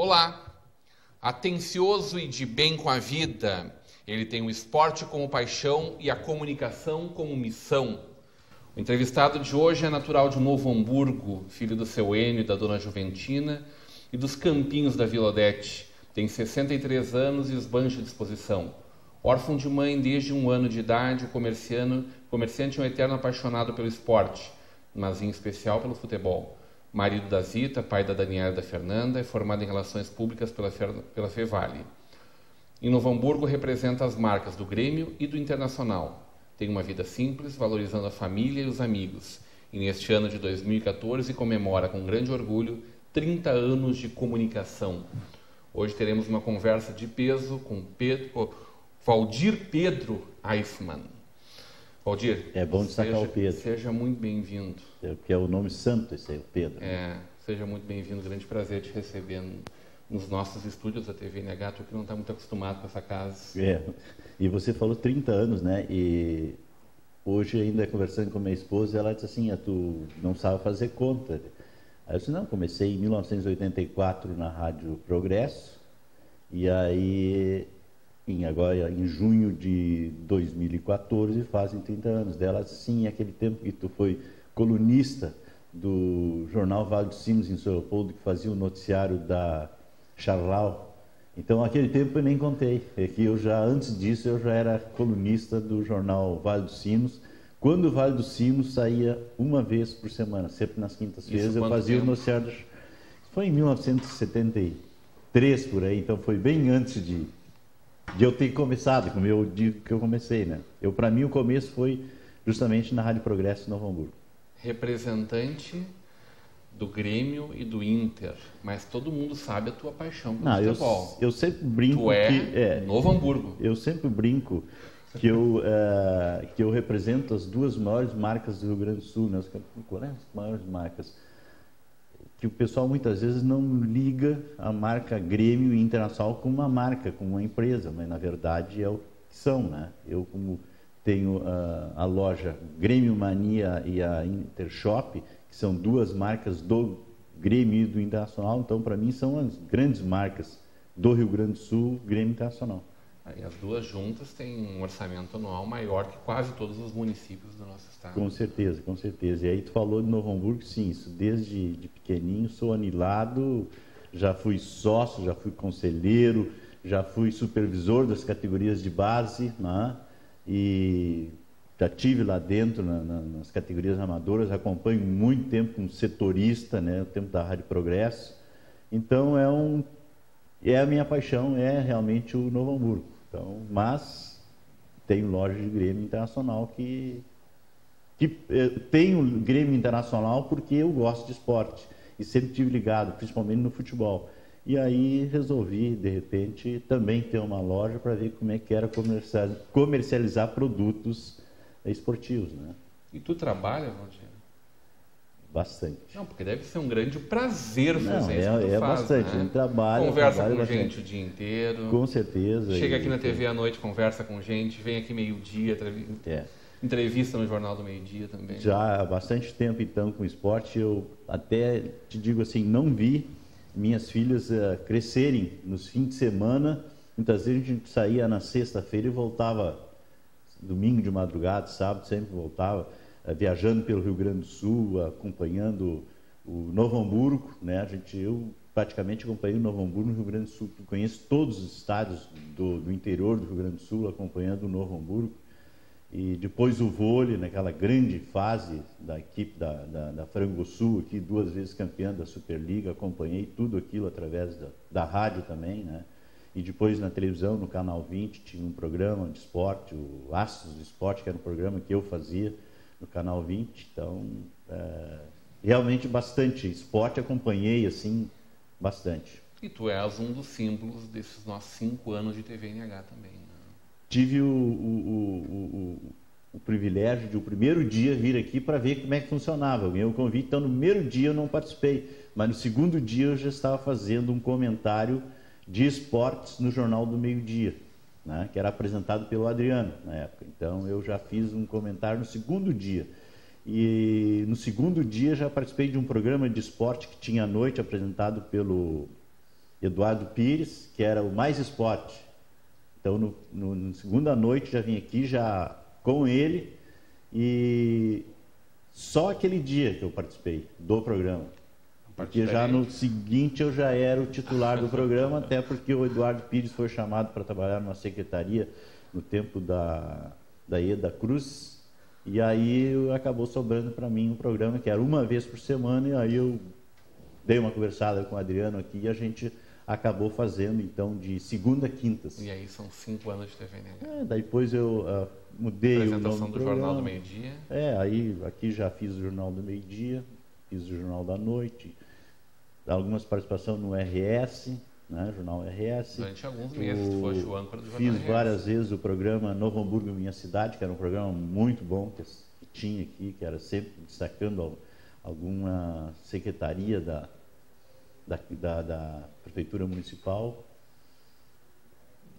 Olá! Atencioso e de bem com a vida, ele tem o esporte como paixão e a comunicação como missão. O entrevistado de hoje é natural de Novo Hamburgo, filho do seu Enio e da dona Juventina e dos campinhos da Vila Odete. Tem 63 anos e esbanja disposição. Órfão de mãe desde 1 ano de idade, o comerciante é um eterno apaixonado pelo esporte, mas em especial pelo futebol. Marido da Zita, pai da Daniela e da Fernanda, é formado em Relações Públicas pela Fevale. Em Novo Hamburgo representa as marcas do Grêmio e do Internacional. Tem uma vida simples, valorizando a família e os amigos. E neste ano de 2014 comemora com grande orgulho 30 anos de comunicação. Hoje teremos uma conversa de peso com Valdir Pedro Eichmann. Valdir, é bom destacar o Pedro. Seja muito bem-vindo. Que é o nome santo, esse aí, o Pedro. Seja muito bem-vindo. Grande prazer te receber nos nossos estúdios da TV NH. Tu que não está muito acostumado com essa casa. E você falou 30 anos, né? E hoje, ainda conversando com minha esposa, ela disse assim, tu não sabe fazer conta. Aí eu disse, não, comecei em 1984 na Rádio Progresso. E aí... agora em junho de 2014 fazem 30 anos dela, sim, aquele tempo que tu foi colunista do jornal Vale dos Sinos em São Leopoldo, que fazia o noticiário da Charlau. Então aquele tempo eu nem contei, é que antes disso eu já era colunista do jornal Vale dos Sinos, quando o Vale dos Sinos saía uma vez por semana, sempre nas quintas-feiras eu fazia o noticiário. Foi em 1973 por aí, então foi bem antes de eu ter começado, como eu digo que eu comecei, né? Para mim o começo foi justamente na Rádio Progresso Novo Hamburgo. Representante do Grêmio e do Inter, mas todo mundo sabe a tua paixão pelo futebol. Eu sempre brinco Novo Hamburgo. Eu sempre brinco que eu represento as duas maiores marcas do Rio Grande do Sul, né? Qual é as maiores marcas? Que o pessoal muitas vezes não liga a marca Grêmio e Internacional com uma marca, com uma empresa, mas na verdade é o que são, né? Eu, como tenho a loja Grêmio Mania e a Intershop, que são duas marcas do Grêmio e do Internacional, então para mim são as grandes marcas do Rio Grande do Sul, Grêmio Internacional. E as duas juntas têm um orçamento anual maior que quase todos os municípios do nosso estado. Com certeza, com certeza. E aí tu falou de Novo Hamburgo, sim, isso desde de pequenininho, sou anilado, já fui sócio, já fui conselheiro, já fui supervisor das categorias de base, né? E já estive lá dentro nas categorias amadoras, acompanho muito tempo como setorista, né? O tempo da Rádio Progresso. Então é a minha paixão, é realmente o Novo Hamburgo. Então, mas tenho loja de Grêmio Internacional que tenho Grêmio Internacional porque eu gosto de esporte e sempre tive ligado, principalmente no futebol. E aí resolvi, de repente, também ter uma loja para ver como é que era comercializar produtos esportivos, né? E tu trabalha, Valdir? Bastante. Não, porque deve ser um grande prazer fazer isso que tu faz, bastante, né? Trabalho. Conversa com bastante. Gente o dia inteiro. Com certeza. Chega aqui na TV à noite, conversa com gente, vem aqui meio-dia, entrevista no Jornal do Meio-Dia também. Já há bastante tempo, então, com esporte, eu até te digo assim, não vi minhas filhas crescerem nos fins de semana. Muitas vezes a gente saía na sexta-feira e voltava domingo de madrugada, sábado, sempre voltava, viajando pelo Rio Grande do Sul, acompanhando o Novo Hamburgo, né? Eu praticamente acompanhei o Novo Hamburgo no Rio Grande do Sul. Conheço todos os estádios do interior do Rio Grande do Sul, acompanhando o Novo Hamburgo. E depois o vôlei, naquela grande fase da equipe da Frangosul, aqui 2 vezes campeã da Superliga, acompanhei tudo aquilo através da rádio também, né? E depois na televisão, no Canal 20, tinha um programa de esporte, o Astros do Esporte, que era um programa que eu fazia no Canal 20. Então, realmente bastante esporte, acompanhei assim, bastante. E tu és um dos símbolos desses nossos 5 anos de TV NH também, né? Tive o privilégio de o primeiro dia vir aqui para ver como é que funcionava. Eu ganhei o convite, então no primeiro dia eu não participei, mas no segundo dia eu já estava fazendo um comentário de esportes no Jornal do Meio-Dia, né, que era apresentado pelo Adriano na época. Então eu já fiz um comentário no segundo dia. E no segundo dia já participei de um programa de esporte que tinha à noite, apresentado pelo Eduardo Pires, que era o Mais Esporte. Então, no segunda noite já vim aqui já com ele, e só aquele dia que eu participei do programa. Porque já no seguinte eu já era o titular do programa, até porque o Eduardo Pires foi chamado para trabalhar numa secretaria no tempo da Eda Cruz, e aí acabou sobrando para mim um programa que era uma vez por semana, e aí eu dei uma conversada com o Adriano aqui e a gente acabou fazendo, então, de segunda a quintas. E aí são 5 anos de TV Negra. Daí depois eu mudei o nome Apresentação do programa. Jornal do Meio-Dia. Aí aqui já fiz o Jornal do Meio-Dia, fiz o Jornal da Noite, algumas participações no RS, né, Jornal RS. Durante alguns meses tu foste o âncora do Jornal Fiz RS. várias vezes o programa Novo Hamburgo, Minha Cidade, que era um programa muito bom que tinha aqui, que era sempre destacando alguma secretaria da Prefeitura Municipal.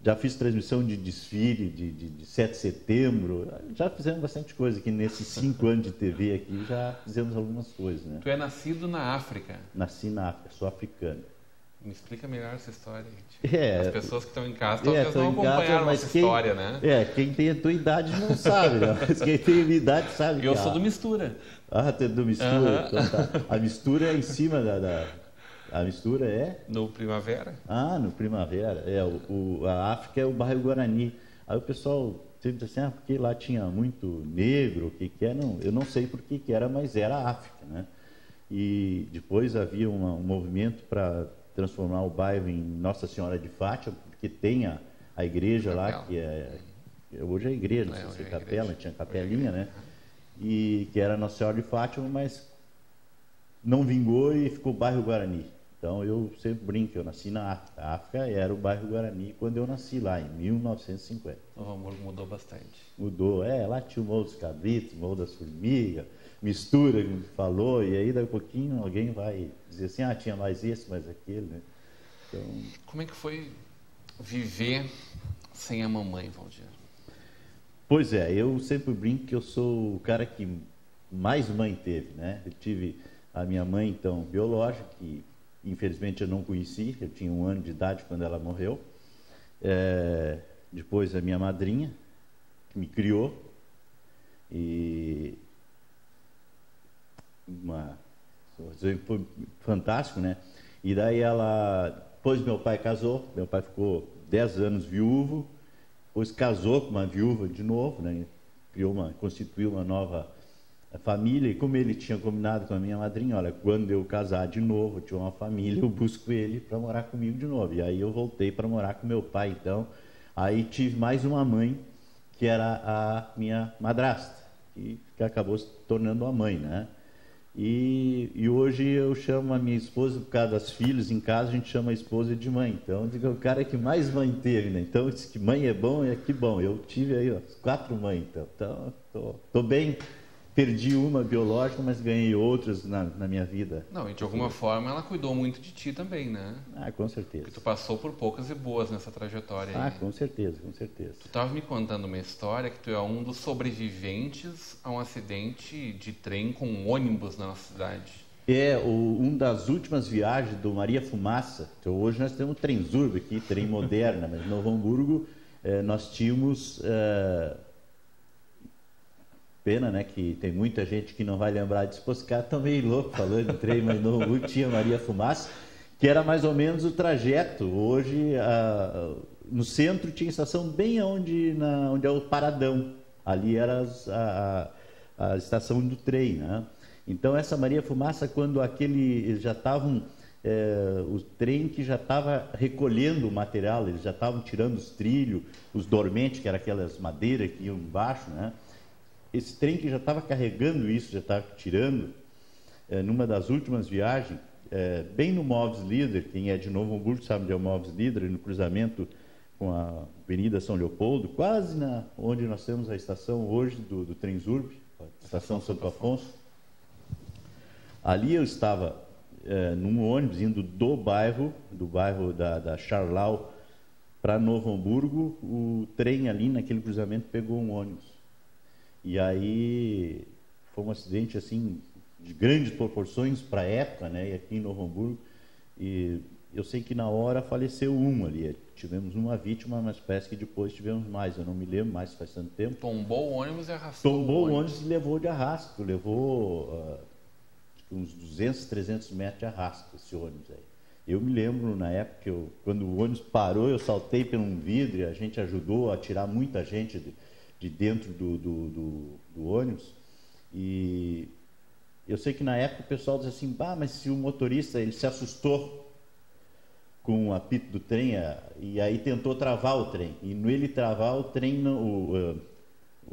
Já fiz transmissão de desfile de 7 de setembro, já fizemos bastante coisa aqui nesses 5 anos de TV aqui, já fizemos algumas coisas, né? Tu é nascido na África. Nasci na África, sou africano. Me explica melhor essa história, gente. As pessoas que estão em casa talvez não acompanharam essa história, né? Quem tem a tua idade não sabe, né? Mas quem tem a minha idade sabe. Eu sou do Mistura. Tu é do Mistura? Então tá. A Mistura é em cima A Mistura é? No Primavera. No Primavera. A África é o bairro Guarani. Aí o pessoal sempre diz assim, porque lá tinha muito negro, o que é? Não, eu não sei por que era, mas era a África, né? E depois havia um movimento para transformar o bairro em Nossa Senhora de Fátima, porque tem a igreja lá, que hoje é igreja, não sei se é capela, tinha capelinha, né? E que era Nossa Senhora de Fátima, mas não vingou e ficou bairro Guarani. Então eu sempre brinco, eu nasci na África. A África era o bairro Guarani quando eu nasci lá, em 1950. Novo Hamburgo mudou bastante. Mudou, lá tinha o Morro dos Cabritos, o Morro das Formigas, Mistura, como falou, e aí daqui a pouquinho alguém vai dizer assim, tinha mais esse, mais aquele, né? Então... Como é que foi viver sem a mamãe, Valdir? Pois é, eu sempre brinco que eu sou o cara que mais mãe teve, né? Eu tive a minha mãe, então, biológica, que infelizmente eu não conheci, eu tinha 1 ano de idade quando ela morreu. Depois a minha madrinha, que me criou, e foi fantástico, né? E daí depois meu pai casou, meu pai ficou 10 anos viúvo, depois casou com uma viúva de novo, né? Constituiu uma nova família, e como ele tinha combinado com a minha madrinha, olha, quando eu casar de novo, tiver uma família, eu busco ele para morar comigo de novo. E aí eu voltei para morar com meu pai, então. Aí tive mais uma mãe, que era a minha madrasta, que acabou se tornando a mãe, né? E hoje eu chamo a minha esposa, por causa das filhas em casa, a gente chama a esposa de mãe. Então, eu digo, o cara que mais mãe teve, né? Então, disse que mãe é bom, que bom. Eu tive aí 4 mães, então tô bem. Perdi uma biológica, mas ganhei outras na minha vida. Não, e de alguma forma ela cuidou muito de ti também, né? Com certeza. Porque tu passou por poucas e boas nessa trajetória aí. Com certeza, com certeza. Tu estava me contando uma história que tu é um dos sobreviventes a um acidente de trem com um ônibus na nossa cidade. Um das últimas viagens do Maria Fumaça. Então, hoje nós temos Trenzurb aqui, trem moderna, mas em Novo Hamburgo nós tínhamos... Pena, né, que tem muita gente que não vai lembrar disso. Esse cara tá meio louco falando de trem, mas Novo Hamburgo tinha Maria Fumaça, que era mais ou menos o trajeto. Hoje, no centro, tinha estação bem onde é o Paradão. Ali era a estação do trem, né? Então, essa Maria Fumaça, quando eles já estavam... o trem que já estava recolhendo o material, eles já estavam tirando os trilhos, os dormentes, que eram aquelas madeiras que iam embaixo, né? Esse trem que já estava carregando isso, já estava tirando, numa das últimas viagens, bem no Moves Líder, quem é de Novo Hamburgo sabe onde é o Moves Líder, no cruzamento com a Avenida São Leopoldo, quase onde nós temos a estação hoje do Trenzurb, a estação Santo Afonso. Ali eu estava num ônibus indo do bairro da Charlau para Novo Hamburgo. O trem ali naquele cruzamento pegou um ônibus. E aí foi um acidente assim de grandes proporções para a época, né? E aqui em Novo Hamburgo, e eu sei que na hora faleceu um ali. Tivemos uma vítima, mas parece que depois tivemos mais. Eu não me lembro mais, faz tanto tempo. Tombou o ônibus e arrastou. Tombou o ônibus e levou de arrasto. Levou uns 200, 300 metros de arrasto esse ônibus aí. Eu me lembro na época, quando o ônibus parou, eu saltei por um vidro e a gente ajudou a tirar muita gente de dentro do ônibus. E eu sei que na época o pessoal dizia assim, mas se o motorista ele se assustou com o apito do trem e aí tentou travar o trem. E no ele travar o trem, o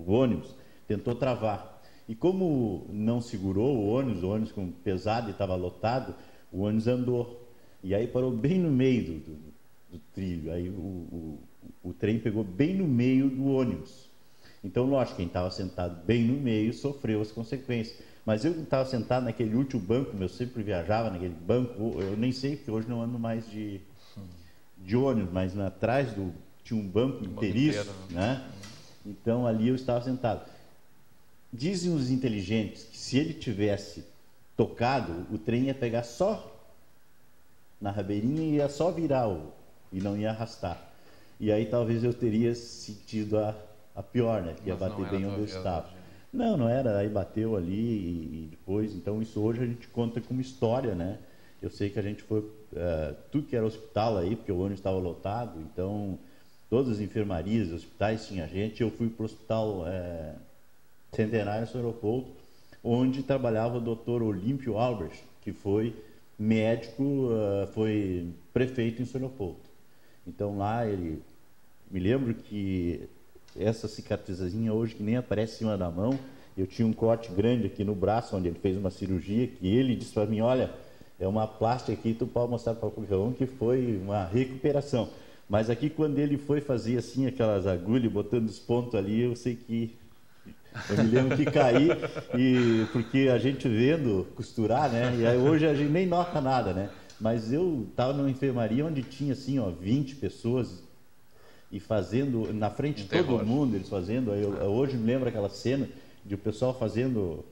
ônibus tentou travar. E como não segurou o ônibus pesado e estava lotado, o ônibus andou. E aí parou bem no meio do trilho. Aí o trem pegou bem no meio do ônibus. Então, lógico, quem estava sentado bem no meio sofreu as consequências. Mas eu estava sentado naquele último banco, eu sempre viajava naquele banco, eu nem sei, porque hoje não ando mais de ônibus, mas atrás tinha um banco inteiriço, né? Então, ali eu estava sentado. Dizem os inteligentes que se ele tivesse tocado, o trem ia pegar só na rabeirinha e ia só virar e não ia arrastar. E aí talvez eu teria sentido a pior, né? Que ia bater bem onde eu estava. Não era, aí bateu ali e depois, então isso hoje a gente conta como história, né? Eu sei que a gente foi, tudo que era hospital aí, porque o ônibus estava lotado, então todas as enfermarias, hospitais tinha gente, eu fui para o hospital Centenário em São Leopoldo, onde trabalhava o Dr. Olímpio Albert, que foi médico, foi prefeito em São Leopoldo. Então lá me lembro que essa cicatrizazinha hoje que nem aparece em cima da mão, eu tinha um corte grande aqui no braço, onde ele fez uma cirurgia, que ele disse para mim, olha, é uma plástica aqui, tu pode mostrar para o João que foi uma recuperação. Mas aqui quando ele foi fazer assim, aquelas agulhas, botando os pontos ali, eu sei que eu me lembro que caí, porque a gente vendo costurar, né? E aí hoje a gente nem nota nada, né? Mas eu estava numa enfermaria onde tinha assim, 20 pessoas e fazendo, na frente de todo mundo, eles fazendo. Hoje me lembro aquela cena de o pessoal fazendo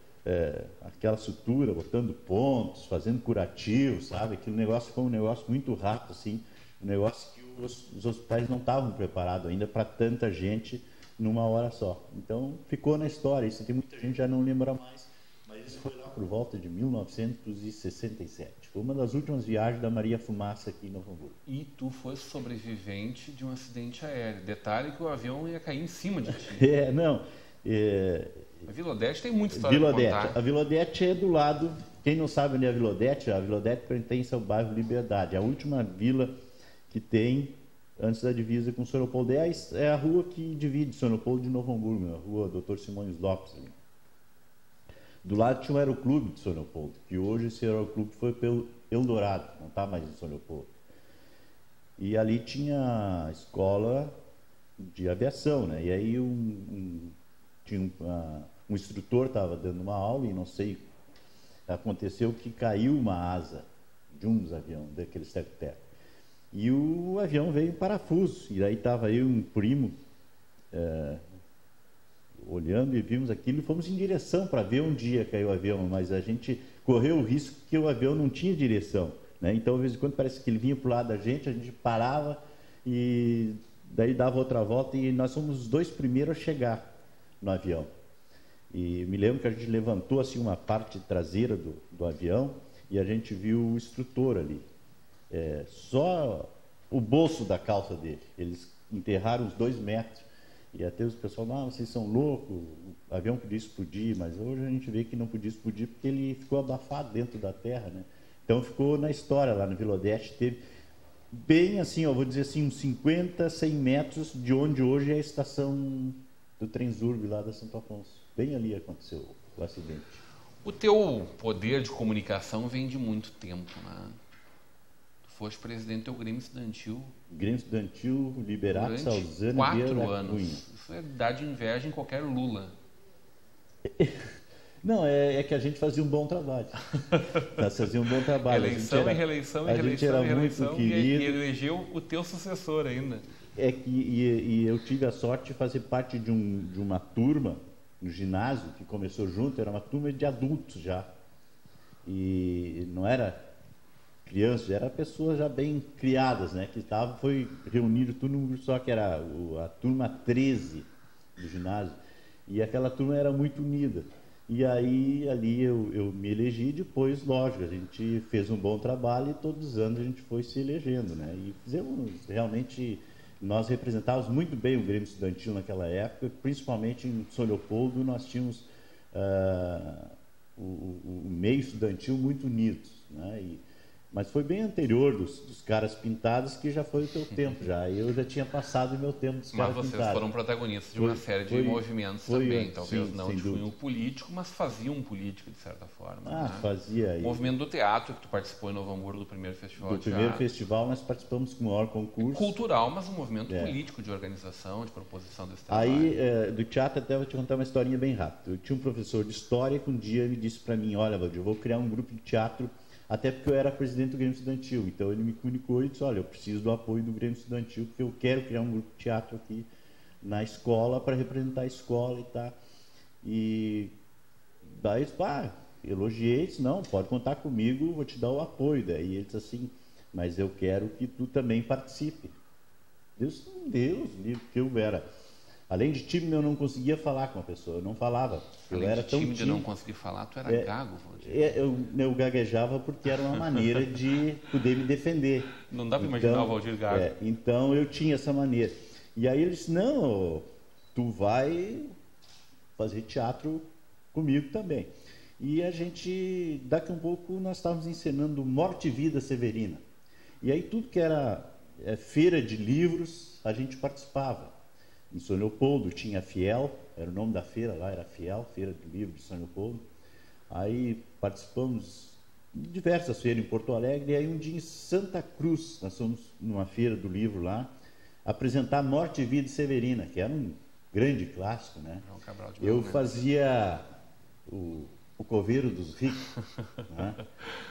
aquela sutura, botando pontos, fazendo curativo, sabe? Aquele negócio foi um negócio muito rápido, assim, um negócio que os hospitais não estavam preparados ainda para tanta gente numa hora só. Então, ficou na história. Isso tem muita gente já não lembra mais, mas isso foi lá por volta de 1967. Foi uma das últimas viagens da Maria Fumaça aqui em Novo Hamburgo. E tu foi sobrevivente de um acidente aéreo. Detalhe que o avião ia cair em cima de ti. A Vila Odete tem muita história para contar. A Vila Odete é do lado. Quem não sabe onde é a Vila Odete pertence ao bairro Liberdade. A última vila que tem antes da divisa com São Leopoldo. É a rua que divide São Leopoldo de Novo Hamburgo, a rua Dr. Simões Lopes. Do lado tinha o Aeroclube de São Leopoldo, que hoje esse Aeroclube foi pelo Eldorado, não está mais em São Leopoldo. E ali tinha a escola de aviação, né? E aí tinha um instrutor estava dando uma aula e não sei, aconteceu que caiu uma asa de um dos aviões, daqueles teco-teco. E o avião veio em parafuso. E aí estava eu e um primo olhando e vimos aquilo e fomos em direção para ver onde ia cair o avião, mas a gente correu o risco que o avião não tinha direção, né? Então, de vez em quando, parece que ele vinha para o lado da gente, a gente parava e daí dava outra volta e nós fomos os dois primeiros a chegar no avião. E me lembro que a gente levantou assim uma parte traseira do avião e a gente viu o instrutor ali. Só o bolso da calça dele. Eles enterraram uns 2 metros. E até os pessoal, vocês são loucos, o avião podia explodir, mas hoje a gente vê que não podia explodir porque ele ficou abafado dentro da terra, né? Então ficou na história lá no Vila Odete, teve bem assim, vou dizer assim, uns 50, 100 metros de onde hoje é a estação do Transurb lá da Santo Afonso. Bem ali aconteceu o acidente. O teu poder de comunicação vem de muito tempo, né? Foste presidente do teu Grêmio Estudantil. Grêmio Estudantil, Liberato, Salzano, 4 anos. Isso é dar de inveja em qualquer Lula. Não, é que a gente fazia um bom trabalho. Nós fazíamos um bom trabalho. Eleição e reeleição e reeleição e reeleição. E elegeu o teu sucessor ainda. E eu tive a sorte de fazer parte de uma turma no ginásio que começou junto, era uma turma de adultos já. E não era crianças, eram pessoas já bem criadas, né? Que estavam, foi reunido tudo num grupo só, que era a turma 13 do ginásio. E aquela turma era muito unida. E aí, ali eu me elegi, depois, lógico, a gente fez um bom trabalho e todos os anos a gente foi se elegendo, né? E fizemos, realmente, nós representávamos muito bem o Grêmio Estudantil naquela época, principalmente em São Leopoldo, nós tínhamos o meio estudantil muito unidos, né? Mas foi bem anterior dos caras pintados, que já foi o teu tempo já. Eu já tinha passado o meu tempo dos caras pintados. Mas vocês foram protagonistas de uma série de movimentos também. Talvez não de cunho político, mas faziam política, de certa forma. Ah, né? fazia. O movimento do teatro, que tu participou em Novo Hamburgo, do primeiro festival de teatro. Do primeiro festival nós participamos com o maior concurso. Cultural, mas um movimento político de organização, de proposição desse trabalho. Aí, do teatro, até vou te contar uma historinha bem rápida. Eu tinha um professor de história que um dia me disse para mim, olha, Valdir, eu vou criar um grupo de teatro, até porque eu era presidente do Grêmio Estudantil. Então ele me comunicou e disse, olha, eu preciso do apoio do Grêmio Estudantil, porque eu quero criar um grupo de teatro aqui na escola para representar a escola e tal. E daí, elogiei, disse, não, pode contar comigo, vou te dar o apoio. Daí ele disse assim, mas eu quero que tu também participe. Deus, que eu era. Além de tímido, eu não conseguia falar com a pessoa, eu não falava. Além eu era de tão tímido, tímido. não conseguir falar, tu era gago, Valdir. Eu gaguejava porque era uma maneira de poder me defender. Não dá para imaginar o Valdir gago. Então eu tinha essa maneira. E aí ele disse, não, tu vai fazer teatro comigo também. E a gente, daqui a um pouco, nós estávamos encenando Morte e Vida Severina. E aí tudo que era feira de livros, a gente participava. Em São Leopoldo tinha a Fiel, era o nome da feira lá, era Fiel, Feira de Livro de São Leopoldo. Aí participamos de diversas feiras em Porto Alegre, e aí um dia em Santa Cruz, nós fomos numa feira do livro lá, apresentar Morte e Vida Severina, que era um grande clássico, né? Eu fazia o coveiro dos ricos, né?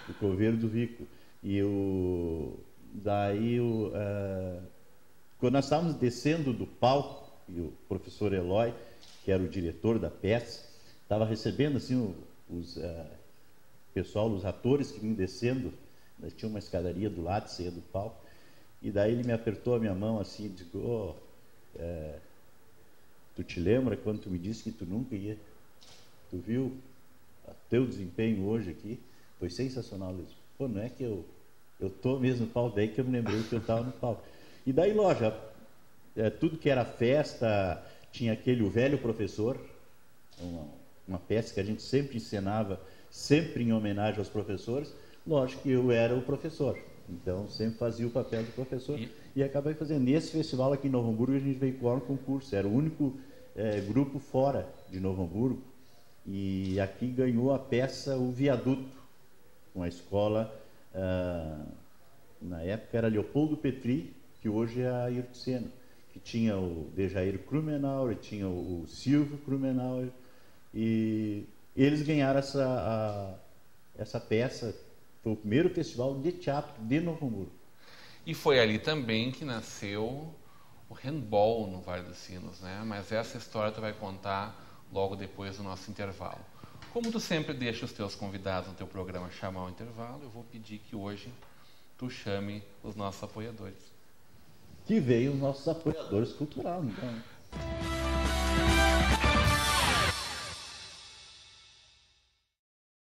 O coveiro do rico. E quando nós estávamos descendo do palco, e o professor Eloy, que era o diretor da peça, estava recebendo assim os atores que vinham descendo, tinha uma escadaria do lado, saía do palco, e daí ele me apertou a minha mão assim e disse, tu te lembra quando tu me disse que tu nunca ia? Tu viu o teu desempenho hoje aqui? Foi sensacional. Eu disse, pô, não é que eu estou mesmo no palco, daí que eu me lembrei que eu estava no palco. E daí, lógico, tudo que era festa, tinha O Velho Professor, uma peça que a gente sempre encenava, sempre em homenagem aos professores. Lógico que eu era o professor, então sempre fazia o papel do professor. E acabei fazendo. Nesse festival aqui em Novo Hamburgo, a gente veio com um concurso, era o único grupo fora de Novo Hamburgo, e aqui ganhou a peça O Viaduto, com a escola, na época era Leopoldo Petri, que hoje é a Ayrton Senna, que tinha o Dejair Krumenauer, tinha o Silvio Krumenauer, e eles ganharam essa peça. Foi o primeiro festival de teatro de Novo Hamburgo. E foi ali também que nasceu o handball no Vale dos Sinos, né? Mas essa história tu vai contar logo depois do nosso intervalo. Como tu sempre deixa os teus convidados no teu programa chamar o intervalo, eu vou pedir que hoje tu chame os nossos apoiadores. Que veio os nossos apoiadores culturais, então.